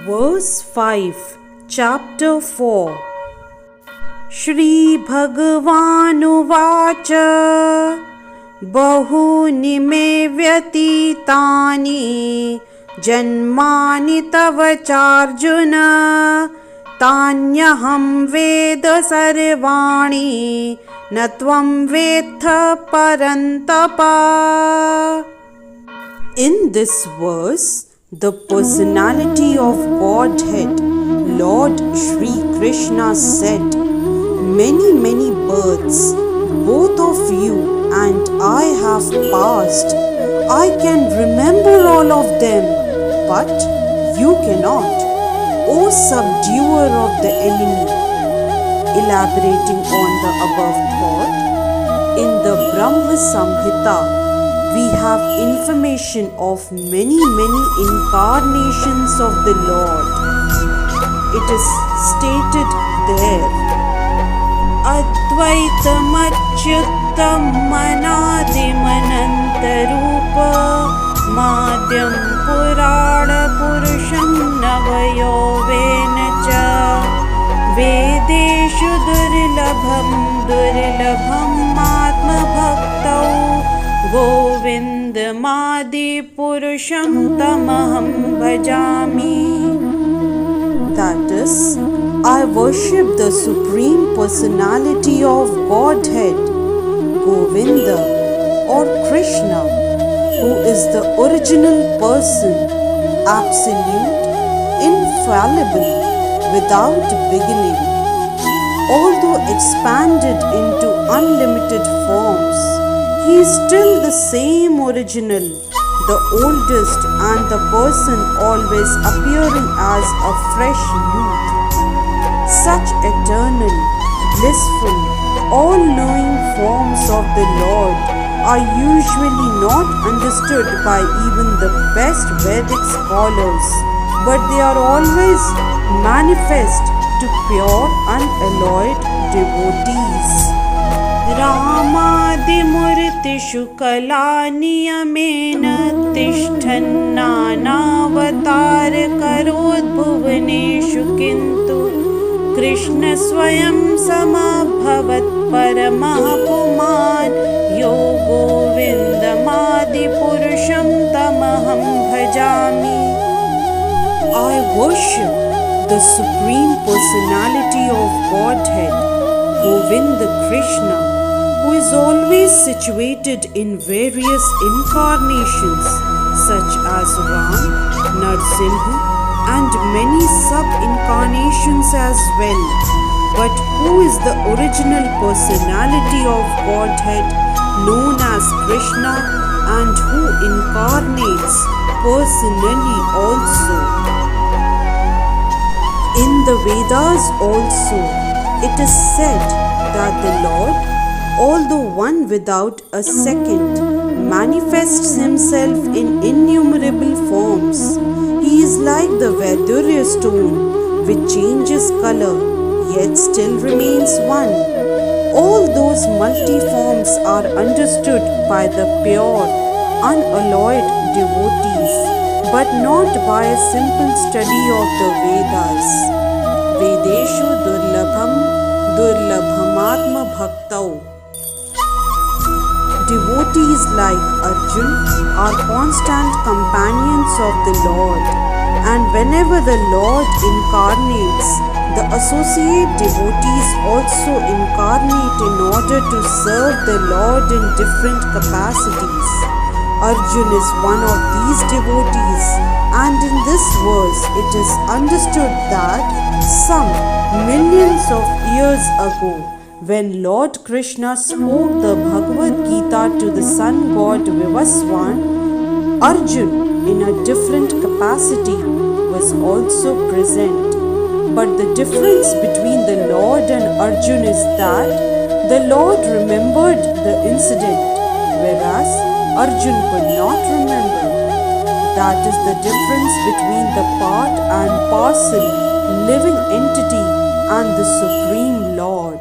Verse 5, Chapter 4. Shri Bhagavanuvāca Bahūni me vyatitani janmani tava charjuna tanyaham veda sarvani na tvam vetha parantapa. In this verse, the personality of Godhead, Lord Shri Krishna said, Many births, both of you and I have passed. I can remember all of them, but you cannot, O subduer of the enemy. Elaborating on the above thought, in the Brahma Samhita, we have information of many incarnations of the Lord. It is stated there, Advaitam Achyutam Manadim Anantarupa Madhyam Purana Purusham Navayovena Cha Vedeshu Durlabham Atma Bhaktau Govindamadi Purusham Tamaham Bhajami. That is, I worship the Supreme Personality of Godhead, Govinda or Krishna, who is the original person, absolute, infallible, without beginning. Although expanded into unlimited forms, he is still the same original, the oldest and the person always appearing as a fresh youth. Such eternal, blissful, all-knowing forms of the Lord are usually not understood by even the best Vedic scholars, but they are always manifest to pure, unalloyed devotees. Ramadimurtishu kalaniyamena tishthananaavatar karod bhuvaneshu kintu Krishna swayam samabhavat paramah puman yogo vindamadi purusham tamaham bhajami. I worship the Supreme Personality of Godhead, Govinda Krishna, who is always situated in various incarnations such as Ram, Narsimha and many sub-incarnations as well, but who is the original personality of Godhead known as Krishna and who incarnates personally also. In the Vedas also, it is said that the Lord, although one without a second, manifests himself in innumerable forms. He is like the Vaidurya stone which changes color yet still remains one. All those multi-forms are understood by the pure, unalloyed devotees, but not by a simple study of the Vedas. Vedeshu durlabhamatma bhaktau. Devotees like Arjun are constant companions of the Lord, and whenever the Lord incarnates, the associate devotees also incarnate in order to serve the Lord in different capacities. Arjun is one of these devotees, and in this verse it is understood that some millions of years ago, when Lord Krishna spoke the Bhagavad Gita to the sun god Vivaswan, Arjun in a different capacity was also present. But the difference between the Lord and Arjun is that the Lord remembered the incident, whereas Arjun could not remember. That is the difference between the part and parcel living entity and the Supreme Lord.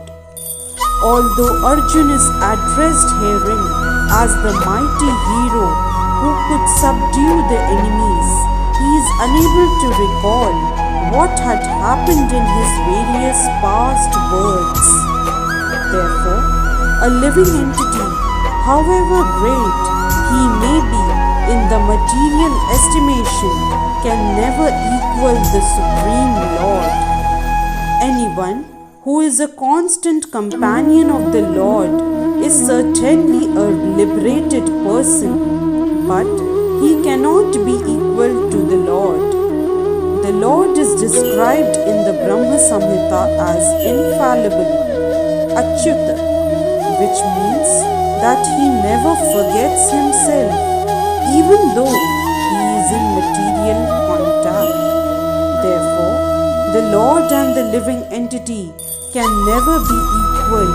Although Arjun is addressed herein as the mighty hero who could subdue the enemies, he is unable to recall what had happened in his various past births. Therefore, a living entity, however great he may be in the material estimation, can never equal the Supreme Lord. Anyone who is a constant companion of the Lord is certainly a liberated person, but he cannot be equal to the Lord. The Lord is described in the Brahma Samhita as infallible, Achyuta, which means that he never forgets himself, even though he is in material contact. Therefore, the Lord and the living entity can never be equal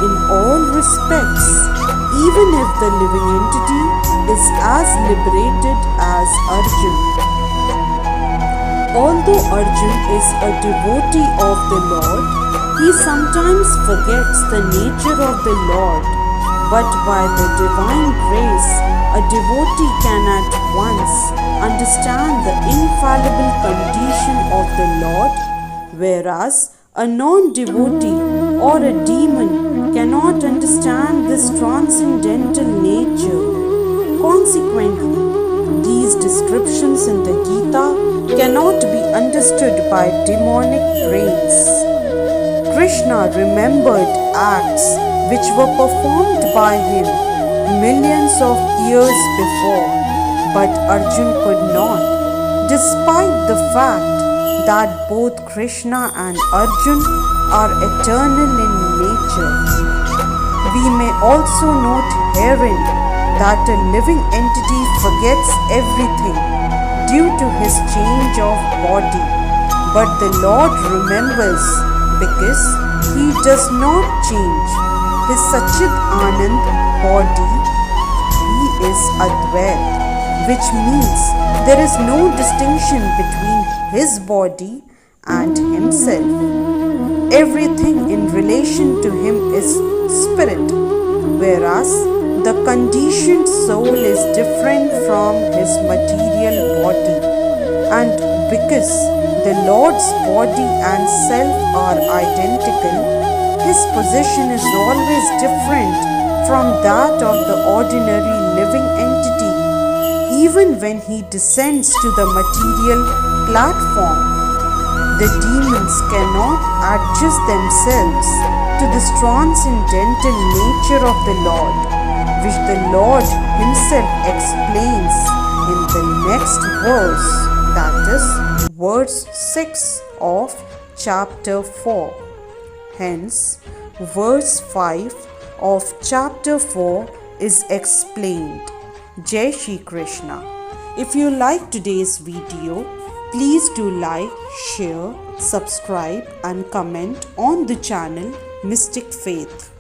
in all respects, even if the living entity is as liberated as Arjuna. Although Arjuna is a devotee of the Lord, he sometimes forgets the nature of the Lord, but by the divine grace, a devotee can at once understand the infallible condition of the Lord, whereas a non-devotee or a demon cannot understand this transcendental nature. Consequently, these descriptions in the Gita cannot be understood by demonic brains. Krishna remembered acts which were performed by him millions of years before, but Arjuna could not, despite the fact that both Krishna and Arjuna are eternal in nature. We may also note herein that a living entity forgets everything due to his change of body, but the Lord remembers because he does not change his Sachid Anand body. He is Advait, which means there is no distinction between his body and himself. Everything in relation to him is spirit, whereas the conditioned soul is different from his material body. And because the Lord's body and self are identical, his position is always different from that of the ordinary living entity. Even when he descends to the material platform, the demons cannot adjust themselves to this transcendental nature of the Lord, which the Lord himself explains in the next verse, that is verse 6 of chapter 4. Hence, verse 5 of chapter 4 is explained. Jai Shri Krishna. If you like today's video, please do like, share, subscribe and comment on the channel Mystic Faith.